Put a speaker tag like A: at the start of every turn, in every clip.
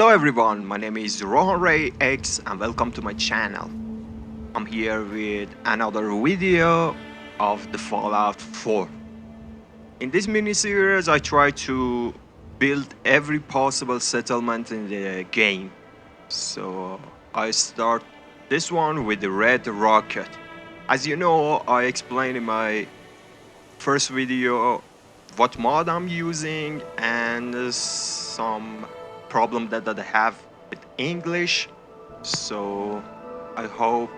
A: Hello everyone, my name is RohanRayX and welcome to my channel. I'm here with another video of the Fallout 4. In this mini-series I try to build every possible settlement in the game. So I start this one with the red rocket. As you know, I explained in my first video what mod I'm using and some problem that I have with English. So I hope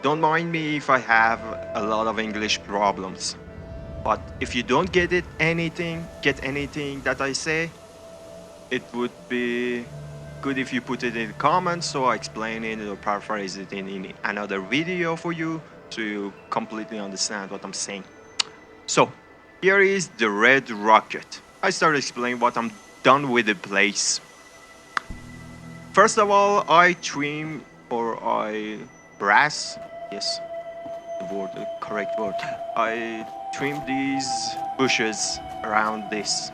A: don't mind me if I have a lot of English problems. But if you don't get anything that I say, it would be good if you put it in the comments so I explain it or paraphrase it in another video for you so you completely understand what I'm saying. So here is the red rocket. I start explaining what I'm done with the place. First of all, I trim or I brass, yes, the correct word. I trim these bushes around this.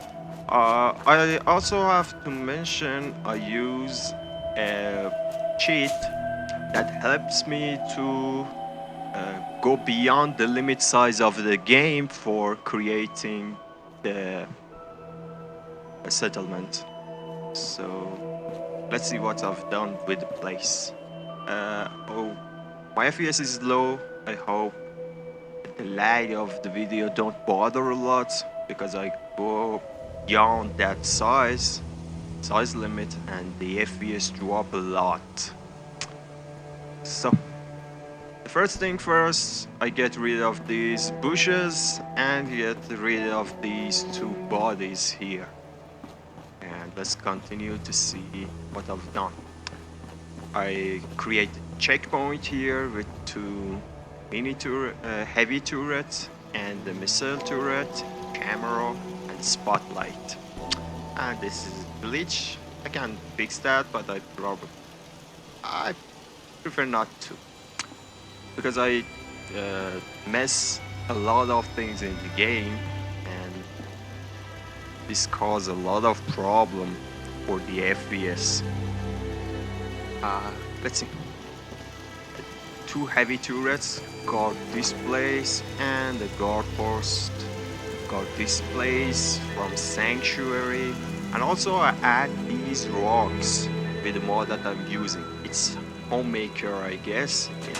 A: I also have to mention I use a cheat that helps me to go beyond the limit size of the game for creating the settlement. So let's see what I've done with the place. Oh, my FPS is low. I hope the lag of the video don't bother a lot because I go beyond that size limit and the FPS drop a lot. So the first thing first, I get rid of these bushes and get rid of these two bodies here. And let's continue to see what I've done. I create a checkpoint here with two mini heavy turrets and the missile turret, camera and spotlight. And this is a glitch. I can fix that, but I prefer not to. Because I mess a lot of things in the game and this causes a lot of problem for the FPS. Let's see. Two heavy turrets guard this place and the guard post guard this place from Sanctuary. And also I add these rocks with the mod that I'm using. It's Homemaker, I guess. It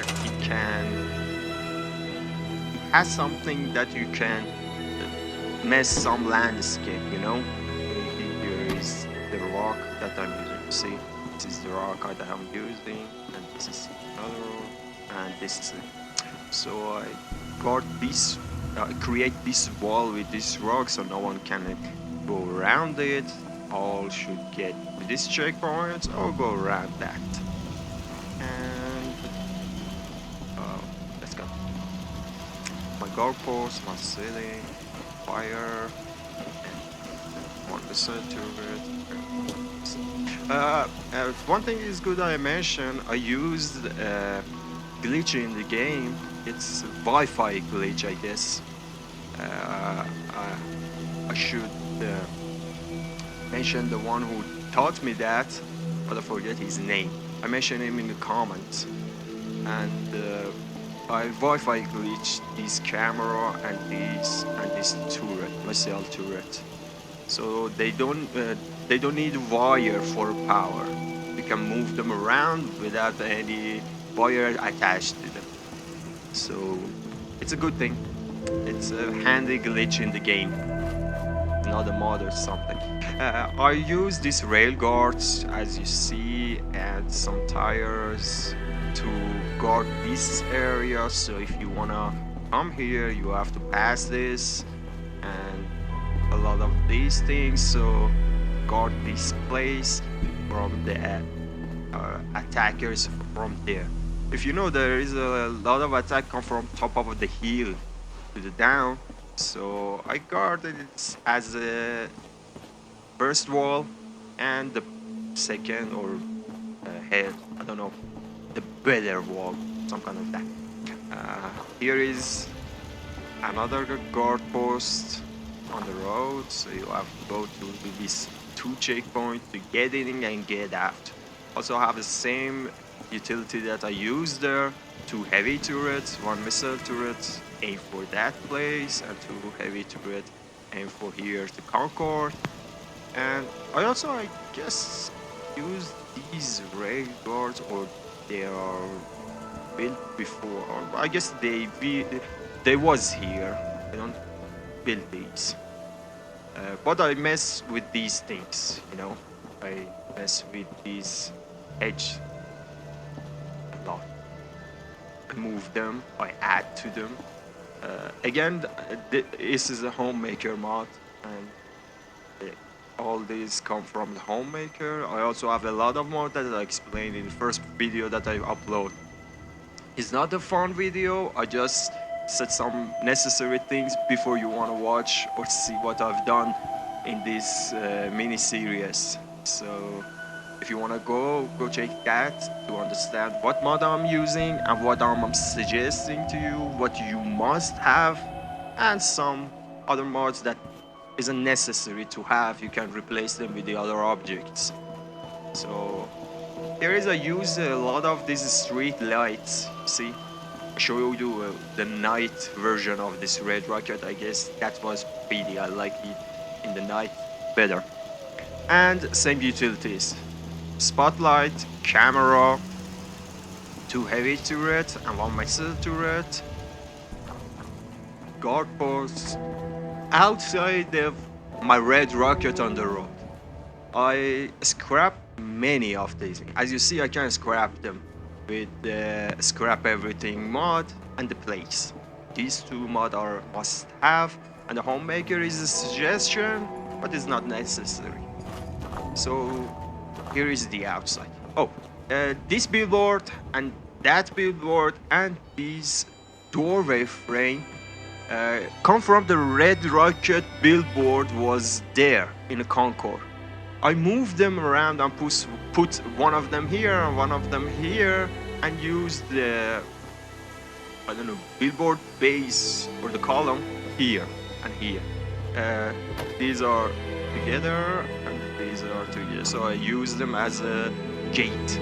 A: has something that you can mess some landscape, you know. Here is the rock that I'm using. See, this is the rock that I'm using, and this is another rock, and this is it. So I got this, create this wall with this rock so no one can go around it. All should get to this checkpoint or go around that. And let's go. My guard post, my ceiling, fire, and 1% turret. One thing is good I mentioned, I used a glitch in the game. It's a Wi-Fi glitch, I guess. I should mention the one who taught me that, but I forget his name. I mentioned him in the comments. And I Wi-Fi glitched this camera and this turret, missile turret. So they don't need wire for power. You can move them around without any wire attached to them. So it's a good thing. It's a handy glitch in the game, not a mod or something. I use these rail guards as you see and some tires to guard this area. So if you wanna come here, you have to pass this and a lot of these things. So guard this place from the attackers from there. If you know, there is a lot of attack come from top of the hill to the down. So I guarded it as a first wall and the second or head, I don't know, the better wall, some kind of that. Here is another guard post on the road, so you have to go to this 2 checkpoints to get in and get out. Also have the same utility that I use there. 2 heavy turrets, 1 missile turret, aim for that place, and 2 heavy turret, aim for here to Concord. And I also, I guess, use these rail guards, or they are built before. Or I guess they was here. I don't build these. But I mess with these things, you know. I mess with these edges a lot. I move them, I add to them. Again, this is a homemaker mod, and all these come from the homemaker. I also have a lot of mods that I explained in the first video that I upload. It's not a fun video, I just said some necessary things before you want to watch or see what I've done in this mini series. So if you want to go check that to understand what mod I'm using and what I'm suggesting to you, what you must have, and some other mods that isn't necessary to have. You can replace them with the other objects. So here is I use a lot of these street lights. See, I show you the night version of this red rocket. I guess that was pretty. I like it in the night better. And same utilities: spotlight, camera, 2 heavy turret and 1 missile turret, guard posts. Outside of my red rocket on the road, I scrapped many of these. As you see, I can scrap them with the scrap everything mod and the place. These 2 mods are must have, and the homemaker is a suggestion, but it's not necessary. So here is the outside. Oh, this billboard and that billboard and this doorway frame come from the red rocket billboard was there in the Concord. I moved them around and put one of them here and one of them here, and used the, I don't know, billboard base or the column here and here. These are together and these are together, so I use them as a gate.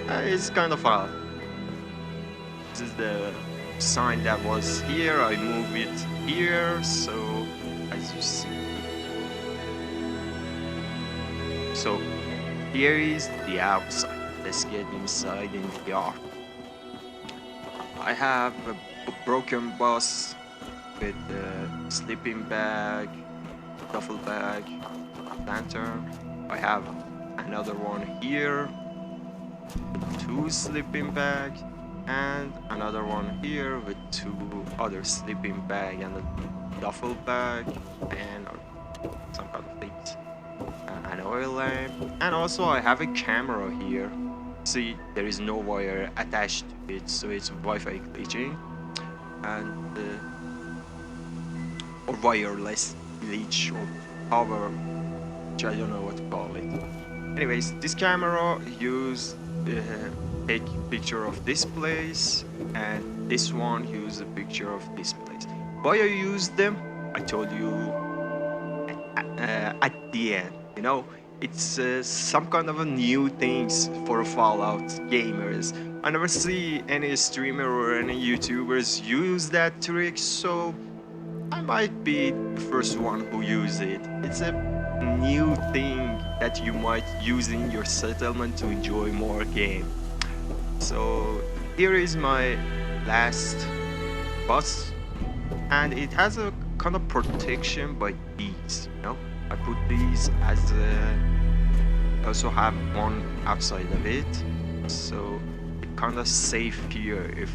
A: It's kind of fun. This is the sign that was here. I move it here, so as you see. So here is the outside. Let's get inside in the yard. I have a broken bus with a sleeping bag, duffel bag, lantern. I have another one here, 2 sleeping bags, and another one here with 2 other sleeping bag and a duffel bag and some kind of things. An oil lamp, and also I have a camera here. See, there is no wire attached to it, so it's Wi-Fi glitching, and or wireless glitch, or power, which I don't know what to call it. Anyways, this camera use take picture of this place, and this one use a picture of this place. Why I use them, I told you at the end. You know, it's some kind of a new things for Fallout gamers. I never see any streamer or any YouTubers use that trick, so I might be the first one who use it. It's a new thing that you might use in your settlement to enjoy more game. So here is my last bus, and it has a kind of protection by these, you know. I put these as I also have one outside of it, so it kind of safe here if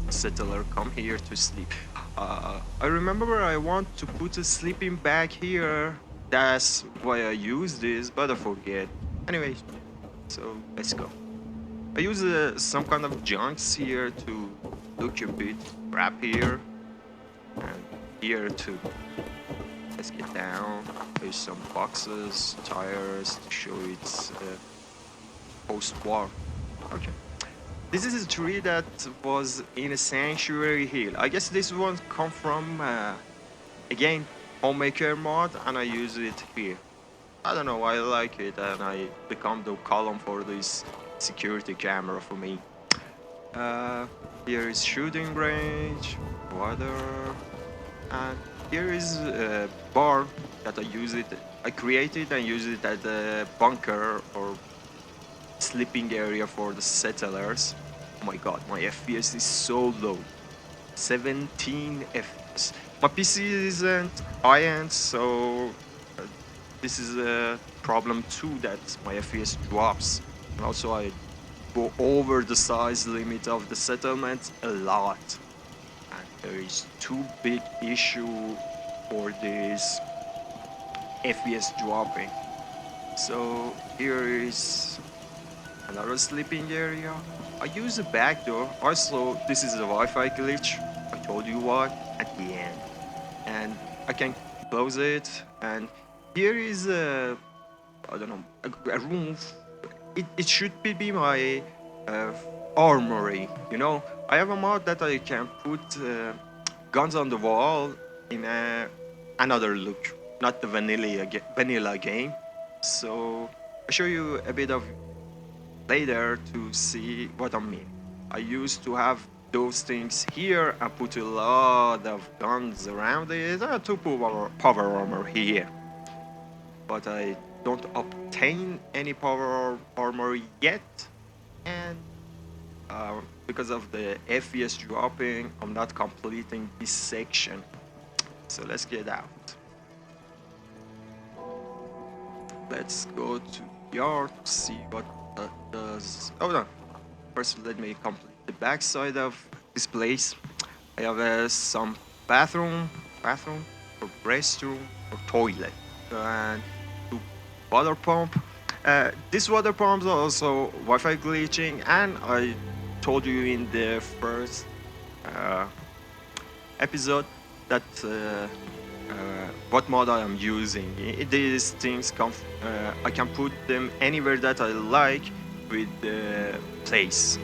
A: settler come here to sleep. I remember I want to put a sleeping bag here. That's why I use this, but I forget. Anyway, so let's go. I use some kind of junks here to look a bit wrap here and here too. Let's get down. There's some boxes, tires to show it's post-war. Okay. This is a tree that was in a Sanctury Hill. I guess this one come from again homemaker mod, and I use it here. I don't know, I like it, and I become the column for this security camera for me. Uh, Here is shooting range, water, and here is a bar that I created and use it as a bunker or sleeping area for the settlers. Oh my god, my FPS is so low. 17 FPS. My PC isn't high-end, so uh, this is a problem too, that my FPS drops. And also I go over the size limit of the settlement a lot. And there is two big issue for this FPS dropping. So here is another sleeping area. I use a back door. Also, this is a Wi-Fi glitch. I told you what at the end. And I can close it. And here is I don't know, a room. It should be my uh, armory. You know, I have a mod that I can put guns on the wall in another look, not the vanilla game. So I'll show you a bit of later to see what I mean. I used to have those things here and put a lot of guns around it and to power armor here. But I don't obtain any power armor yet, and because of the FPS dropping, I'm not completing this section. So let's get out. Let's go to yard to see what that does. Oh no! First, let me complete the back side of this place. I have some bathroom, or restroom, or toilet, and two water pump. This water pump is also Wi-Fi glitching, and I told you in the first episode that what mod I am using. These things I can put them anywhere that I like with the place.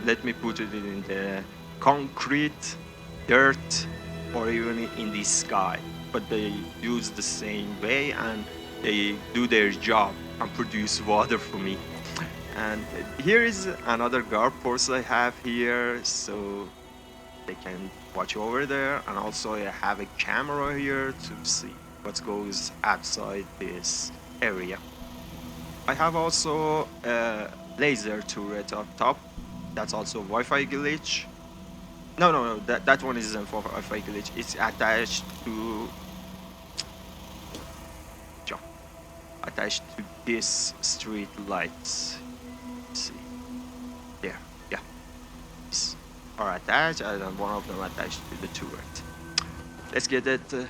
A: Let me put it in the concrete, dirt, or even in the sky. But they use the same way and they do their job and produce water for me. And here is another guard post I have here, so they can watch over there. And also I have a camera here to see what goes outside this area. I have also a laser turret up top. That's also Wi-Fi glitch. No, that one isn't for Wi-Fi glitch. It's attached to this street lights. Let's see, there, yeah, these are attached, and one of them attached to the turret. Let's get it.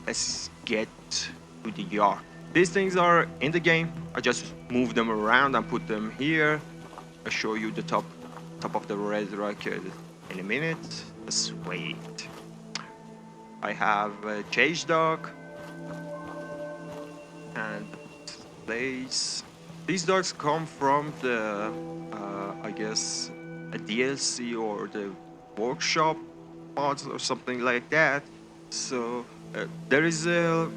A: Let's get to the yard. These things are in the game. I just move them around and put them here. I'll show you the top of the red rocket in a minute. Just wait. I have a cage dog and place. These dogs come from the I guess a DLC or the workshop mods or something like that. So there is a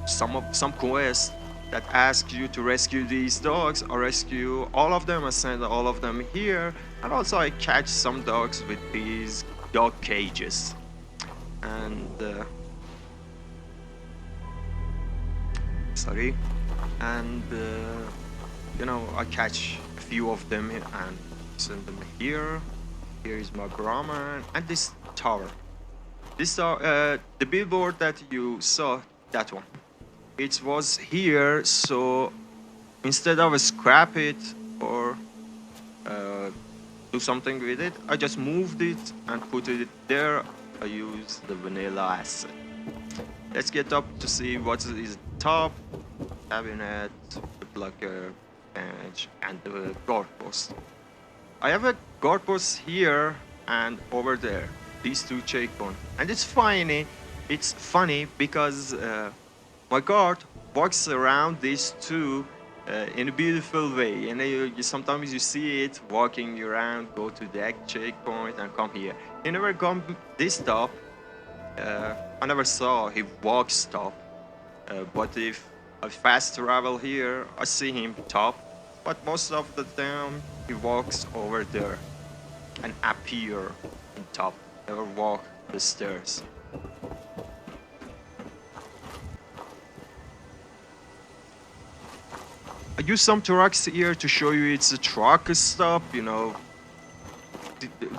A: some quests that ask you to rescue these dogs. I rescue all of them. I send all of them here, and also I catch some dogs with these dog cages. And sorry, and you know, I catch a few of them and send them here. Here is my Brahman and this tower. This tower, the billboard that you saw, that one. It was here, so instead of scrap it or do something with it, I just moved it and put it there. I use the vanilla asset. Let's get up to see what is top. Cabinet, the blocker, bench, and the guard post. I have a guard post here and over there. These two checkpoints, and it's funny because my guard walks around these two in a beautiful way, and sometimes you see it walking around, go to that checkpoint and come here. You never come this top, I never saw he walk stop, but if I fast travel here, I see him top. But most of the time, he walks over there and appear in top. Never walk the stairs. I use some trucks here to show you it's a truck stop. You know,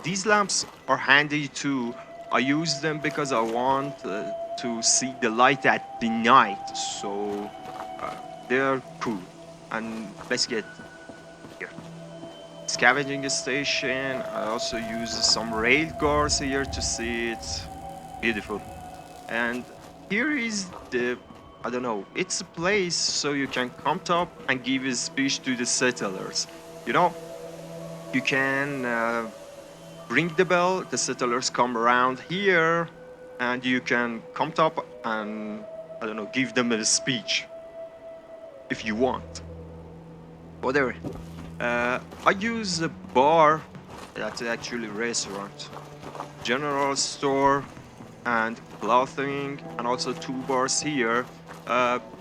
A: these lamps are handy too. I use them because I want to see the light at the night, so they're cool. And let's get here. Scavenging station. I also use some rail cars here to see it. Beautiful. And here is the, I don't know, it's a place so you can come top and give a speech to the settlers. You know, you can ring the bell, the settlers come around here, and you can come top and, I don't know, give them a speech if you want. Whatever. I use a bar, that's actually a restaurant, general store, and clothing, and also two bars here,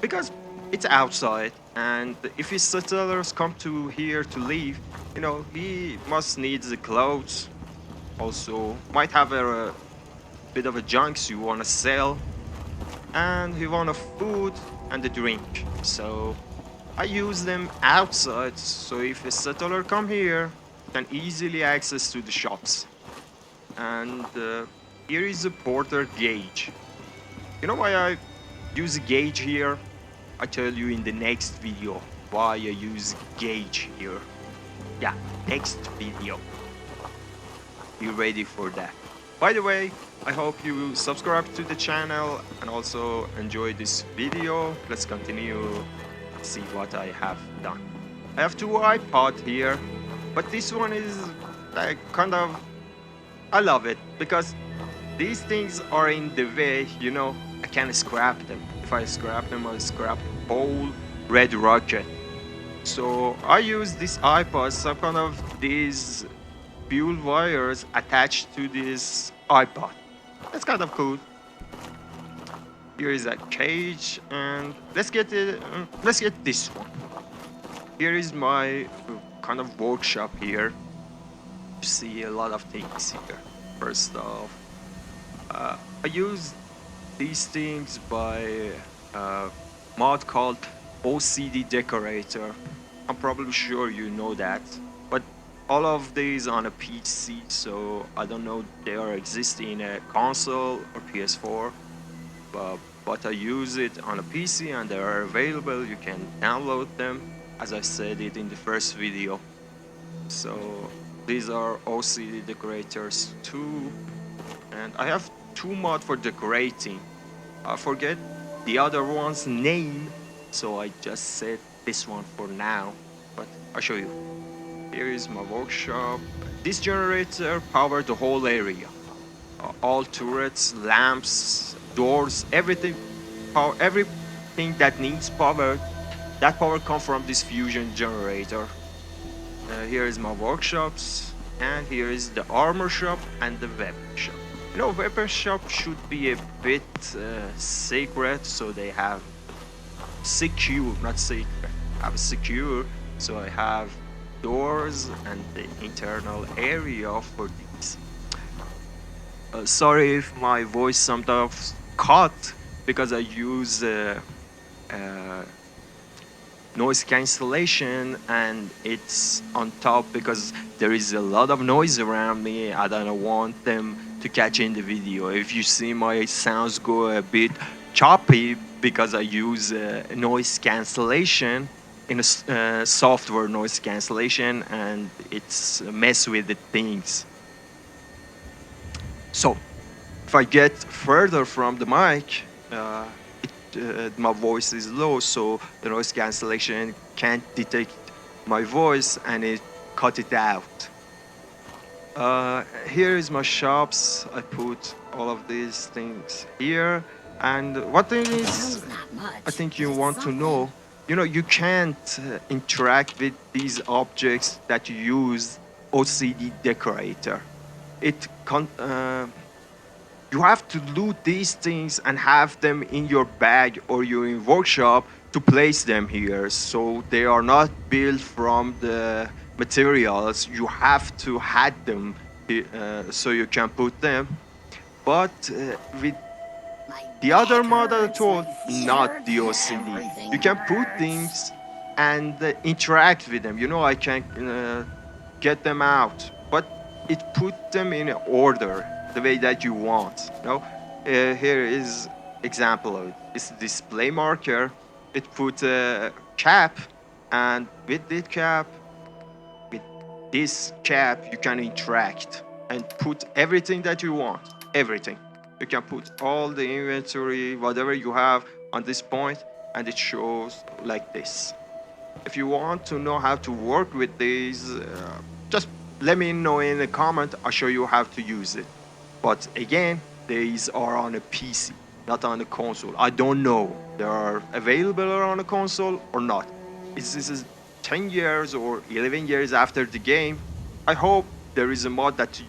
A: because it's outside, and if his settlers come to here to leave, you know, he must need the clothes. Also, might have a bit of a junks you want to sell, and he want a food and a drink. So I use them outside, so if a settler come here, can easily access to the shops. And here is a porter gauge. You know why I use a gauge here? I tell you in the next video why I use gauge here. Yeah, next video. Be ready for that. By the way, I hope you subscribe to the channel and also enjoy this video. Let's continue, see what I have done. I have two iPods here, but this one is like kind of, I love it because these things are in the way, you know, I can't scrap them. If I scrap them, I'll scrap whole red rocket. So I use this iPod, some kind of these fuel wires attached to this iPod. That's kind of cool. Here is a cage, and let's get this one. Here is my kind of workshop here. You see a lot of things here. First off, I use these things by a mod called OCD Decorator. I'm probably sure you know that, but all of these on a PC, so I don't know they are existing in a console or PS4, but I use it on a PC and they are available. You can download them, as I said it in the first video. So these are OCD decorators too, and I have two mods for decorating. I forget the other one's name, so I just said this one for now, but I'll show you. Here is my workshop. This generator powers the whole area. All turrets, lamps, doors, everything that needs power, that power comes from this fusion generator. Here is my workshops, and here is the armor shop and the weapon shop. You know, weapon shop should be a bit secret, so they have secure, not secret, have secure, so I have doors and the internal area for these. Sorry if my voice sometimes cut because I use noise cancellation and it's on top because there is a lot of noise around me. I don't want them to catch in the video. If you see my sounds go a bit choppy because I use noise cancellation in a software noise cancellation, and it's a mess with the things. So if I get further from the mic, my voice is low, so the noise cancellation can't detect my voice and it cut it out. Here is my shops. I put all of these things here, and what thing is I think you want to know, you know, you can't interact with these objects that you use OCD decorator. It you have to loot these things and have them in your bag or your in workshop to place them here. So they are not built from the materials. You have to add them so you can put them. But with
B: My
A: the other
B: back
A: mod that I
B: hurts.
A: told,
B: My feet
A: not
B: hurt.
A: the OCD. You
B: Everything
A: can put
B: hurts.
A: things and interact with them. You know, I can get them out, but it put them in order the way that you want. You know, here is example of it. It's display marker. It put a cap, and with this cap, with this cap, you can interact and put everything that you want. Everything. You can put all the inventory, whatever you have on this point, and it shows like this. If you want to know how to work with these, just let me know in the comment. I'll show you how to use it. But again, these are on a PC, not on a console. I don't know they are available on a console or not. This is 10 years or 11 years after the game. I hope there is a mod that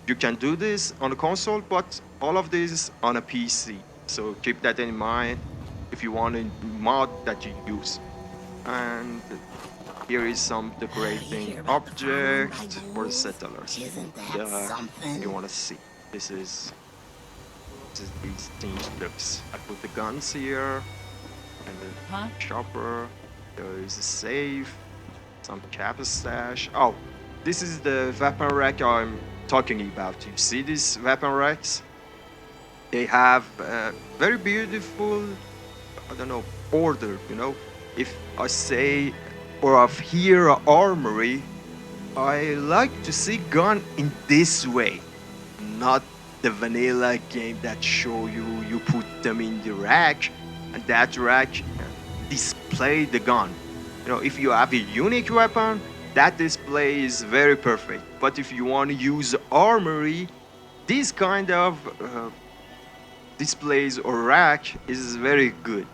A: you can do this on a console, but all of this on a PC. So keep that in mind if you want a mod that you use. And here is some
B: You
A: decorating
B: hear about the problem I
A: object for the
B: use?
A: settlers.
B: Isn't
A: And
B: that
A: you
B: something?
A: want to see. This is these things looks. I put the guns here and the chopper. There is a safe, some cap stash. Oh, this is the weapon rack I'm talking about. You see these weapon racks? They have very beautiful, I don't know, order. You know, if I say or of here armory, I like to see gun in this way, not the vanilla game that show you put them in the rack and that rack display the gun. You know, if you have a unique weapon, that display is very perfect. But if you want to use armory, this kind of displays or rack is very good.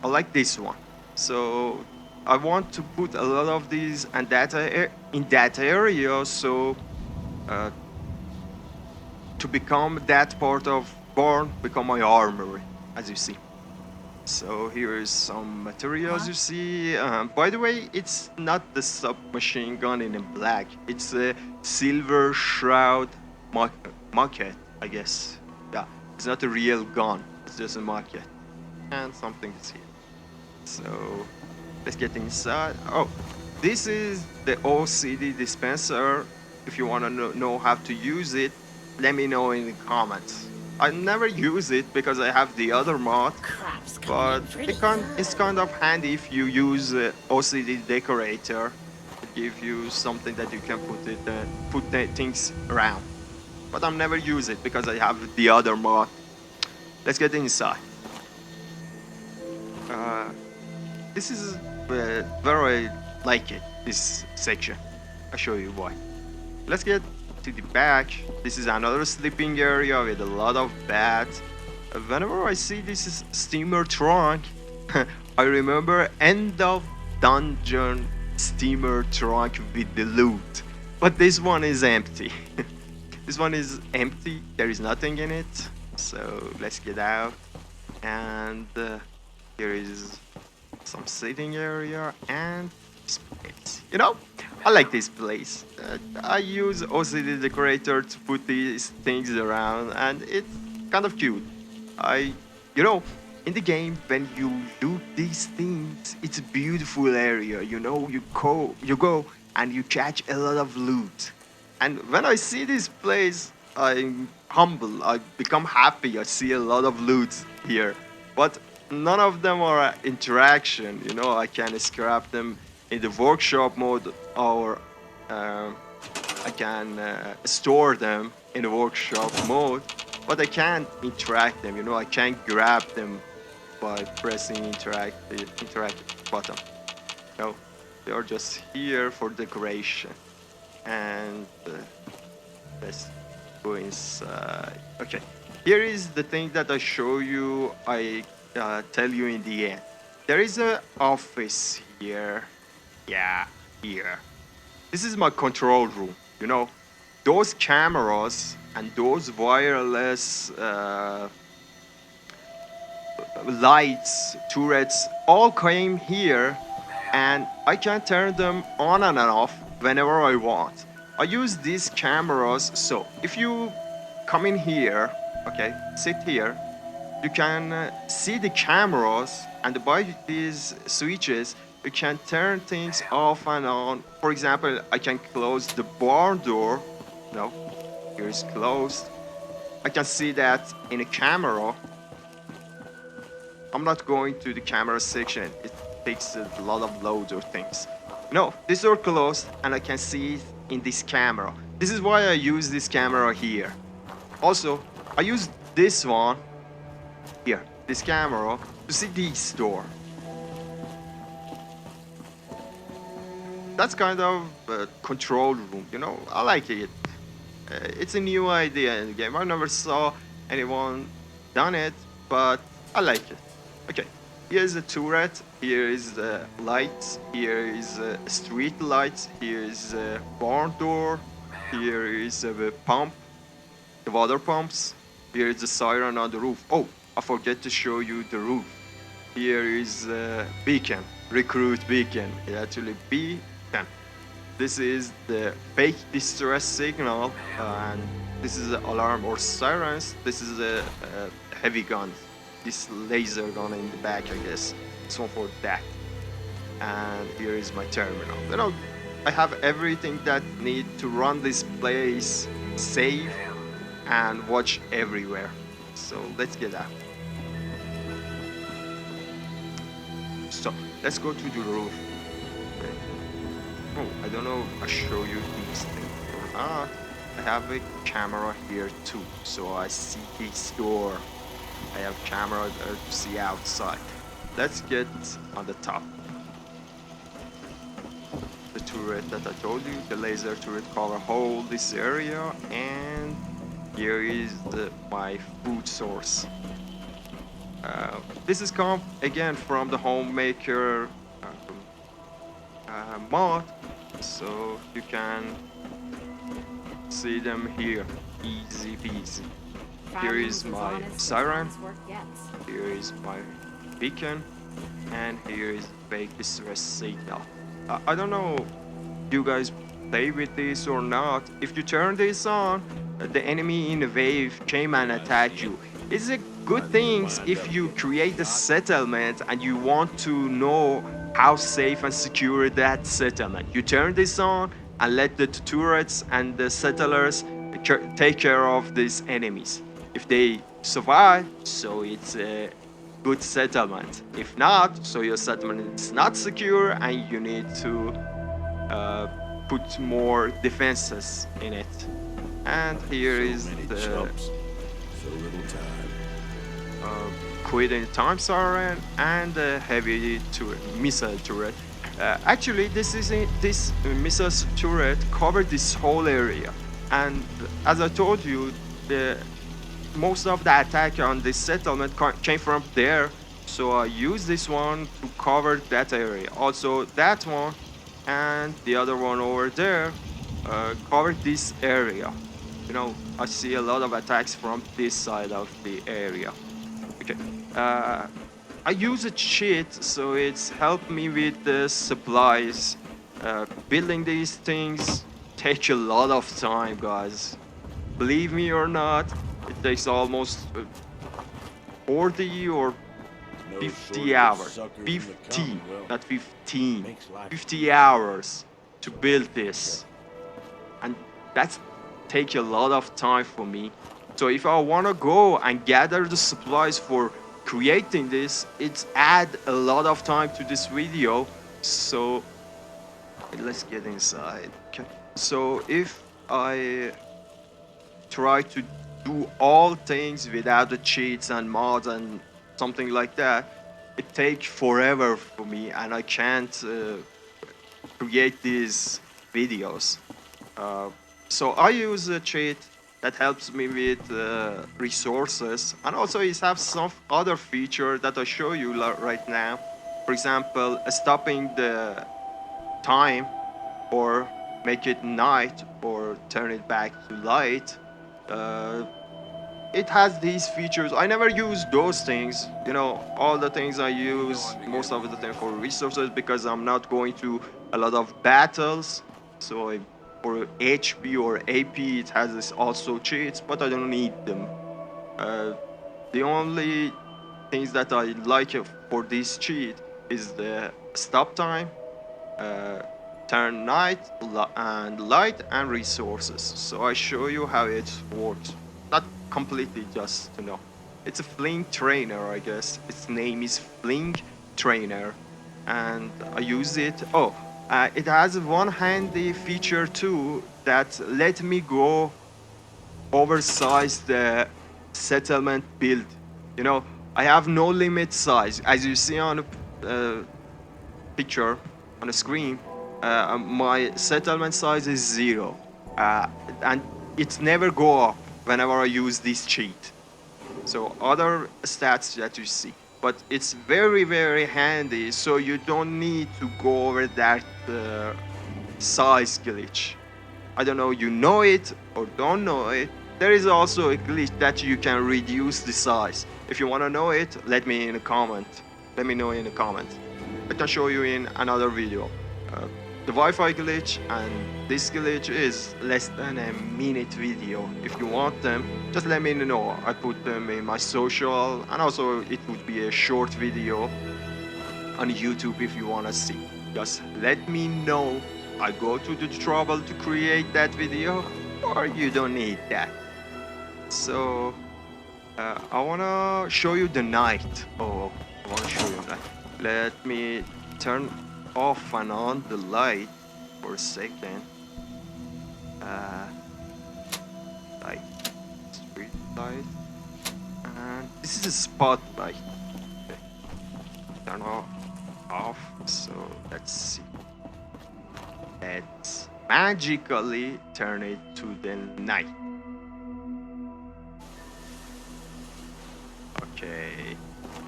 A: I like this one. So I want to put a lot of these and in that area. So uh, to become that part of barn, become my armory, as you see. So here is some materials you see. By the way, it's not the submachine gun in black. It's a silver shroud maquette, I guess. Yeah, it's not a real gun. It's just a maquette. And something is here. So let's get inside. Oh, this is the OCD dispenser. If you want to know how to use it, let me know in the comments. I never use it because I have the other mod,
B: Crap's coming
A: but
B: in pretty
A: it's
B: good.
A: kind of handy if you use OCD decorator. It gives you something that you can put the things around. But I never use it because I have the other mod. Let's get inside. Uh, This is where I like it, this section. I'll show you why. Let's get to the back. This is another sleeping area with a lot of beds. Whenever I see this steamer trunk, I remember end of dungeon steamer trunk with the loot. But this one is empty. This one is empty. There is nothing in it. So let's get out. And here is some sitting area and space. You know, I like this place. I use OCD decorator to put these things around, and it's kind of cute. I, you know, in the game when you do these things, it's a beautiful area. You know, you go, and you catch a lot of loot. And when I see this place, I'm humble. I become happy. I see a lot of loot here, but none of them are interaction. You know, I can scrap them in the workshop mode, or I can store them in the workshop mode, but I can't interact them. You know, I can't grab them by pressing interact button. No, they are just here for decoration. And let's go inside. Okay, here is the thing that I show you. I tell you in the end. There is a office here. Yeah, here. This is my control room. You know, those cameras and those wireless lights, turrets, all came here, and I can turn them on and off whenever I want. I use these cameras, so if you come in here, okay, sit here, you can see the cameras, and by these switches, you can turn things off and on. For example, I can close the barn door. No, here is closed. I can see that in a camera. I'm not going to the camera section. It takes a lot of loads or things. No, this door closed and I can see it in this camera. This is why I use this camera here. Also, I use this one here, this camera, to see this door. That's kind of a control room, you know? I like it. It's a new idea in the game. I never saw anyone done it, but I like it. Okay, here's the turret, here is the lights, here is street lights, here is a barn door, here is a pump, the water pumps, here is the siren on the roof. Oh, I forget to show you the roof. Here is a beacon, recruit beacon. It actually beacon. This is the fake distress signal, and this is the alarm or sirens. This is a heavy gun, this laser gun in the back, I guess. This one for that. And here is my terminal. You know, I have everything that need to run this place, save, and watch everywhere. So let's get out. So let's go to the roof. Okay. Oh, I don't know if I show you these things or not. I have a camera here too, so I see this door. I have camera there to see outside. Let's get on the top. The turret that I told you, the laser turret cover whole this area, and here is my food source. This is come again from the homemaker mod, so you can see them here, easy peasy. Here is my siren, here is my beacon, and here is fake distress signal. I don't know you guys play with this or not. If you turn this on, the enemy in a wave came and attacked you. It's a good thing if you create a settlement and you want to know how safe and secure that settlement. You turn this on and let the turrets and the settlers take care of these enemies. If they survive, so it's a good settlement. If not, so your settlement is not secure and you need to put more defenses in it. And here is the
C: so little time.
A: quitting time siren and the heavy turret, missile turret. Actually, this missile turret covered this whole area, and as I told you, most of the attack on this settlement came from there. So I used this one to cover that area. Also, that one and the other one over there covered this area. You know, I see a lot of attacks from this side of the area. Okay. I use a cheat, so it's helped me with the supplies. Building these things takes a lot of time, guys. Believe me or not, it takes almost 40 or 50 hours. 50, not 15. 50 hours to build this. And that's take a lot of time for me. So if I want to go and gather the supplies for creating this, it's add a lot of time to this video. So let's get inside. Okay. So if I try to do all things without the cheats and mods and something like that, it takes forever for me and I can't create these videos. So I use a cheat that helps me with resources, and also it has some other feature that I show you right now. For example, stopping the time or make it night or turn it back to light. Uh, it has these features. I never use those things. You know, all the things I use most of the time for resources because I'm not going to a lot of battles. So for HP or AP, it has this also cheats, but I don't need them. Uh, the only things that I like for this cheat is the stop time, uh, turn night and light and resources. So I show you how it works. Not completely, just to know. It's a fling trainer, I guess. Its name is fling trainer, and I use it. Oh, it has one handy feature too that let me go oversize the settlement build. You know, I have no limit size. As you see on the picture on the screen, my settlement size is 0. And it never go up whenever I use this cheat. So other stats that you see. But it's very, very handy, so you don't need to go over that size glitch. I don't know you know it or don't know it. There is also a glitch that you can reduce the size. If you want to know it, let me in a comment. Let me know in a comment. I can show you in another video. The Wi-Fi glitch and this glitch is less than a minute video. If you want them, just let me know. I put them in my social, and also it would be a short video on YouTube if you want to see. Just let me know. I go to the trouble to create that video, or you don't need that. So I wanna show you the night. Oh, I wanna show you that. Let me turn off and on the light for a second. Light, street light, and this is a spotlight. Okay. Turn off. So let's see. Let's magically turn it to the night. Okay,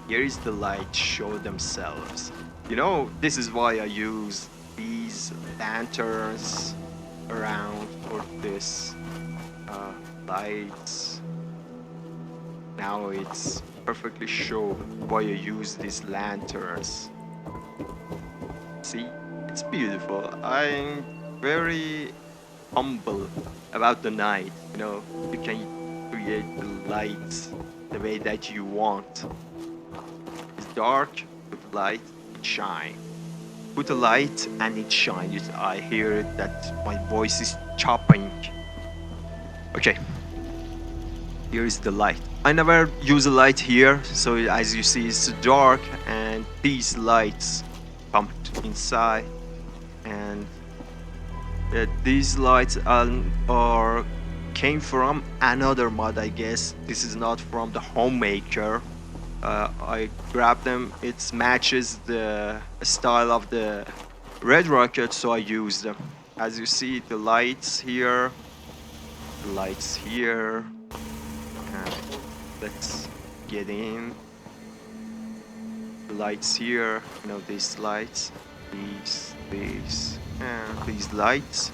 A: here is the light show themselves. You know, this is why I use these lanterns around for this lights. Now it's perfectly show why I use these lanterns. See, it's beautiful. I'm very humble about the night. You know, you can create the lights the way that you want. It's dark, put light, it shine. Put a light and it shines. I hear that my voice is chopping. Okay, here is the light. I never use a light here, so as you see, it's dark, and these lights come inside, and these lights are came from another mod, I guess. This is not from the homemaker. I grabbed them. It matches the style of the Red Rocket, so I use them. As you see, the lights here, the lights here. And let's get in. The lights here, you know, these lights, these, and these lights.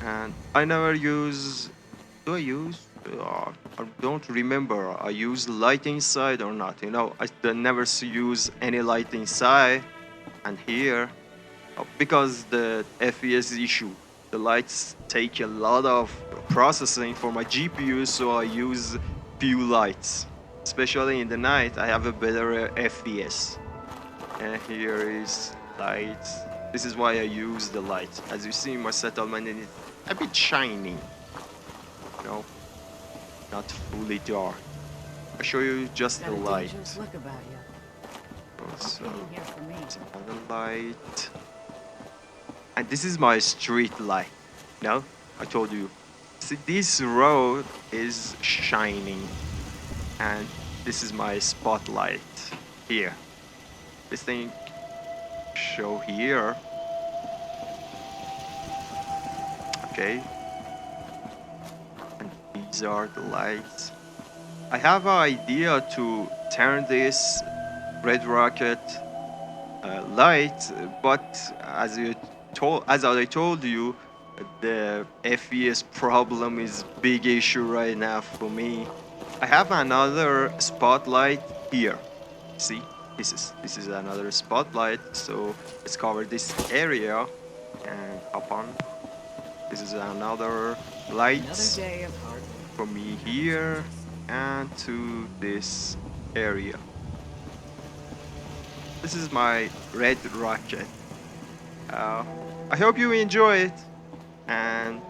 A: And I never use. Do I use? I don't remember. I use light inside or not. You know, I never use any light inside. And here, because the FPS issue, the lights take a lot of processing for my GPU, so I use few lights. Especially in the night, I have a better FPS. And here is lights. This is why I use the light. As you see, my settlement is a bit shiny. You know, not fully dark. I'll show you just the light.
B: Look about you.
A: So,
B: Here for me.
A: it's another light. And this is my street light. No, I told you. See, this road is shining. And this is my spotlight here. This thing show here. Okay. And these are the lights. I have an idea to turn this Red Rocket light, but as I told you, The FPS problem is big issue right now for me. I have another spotlight here. See, this is another spotlight. So let's cover this area and hop on. This is another light
B: Another day of hard work.
A: for me here and to this area. This is my red rocket. I hope you enjoy it. And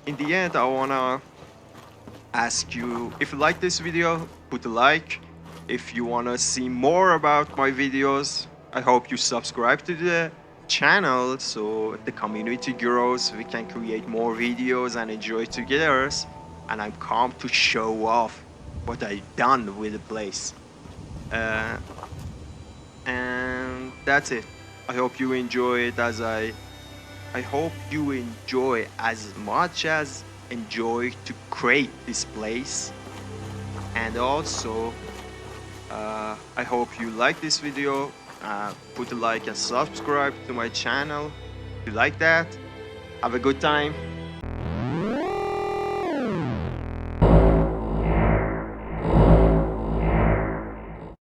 A: in the end, I wanna ask you, if you like this video, put a like. If you wanna see more about my videos, I hope you subscribe to the channel so the community grows, we can create more videos and enjoy together. And I'm come to show off what I've done with the place. And that's it. I hope you enjoy it as I hope you enjoy as much as enjoy to create this place. And also, I hope you like this video. Put a like and subscribe to my channel if you like that. Have a good time.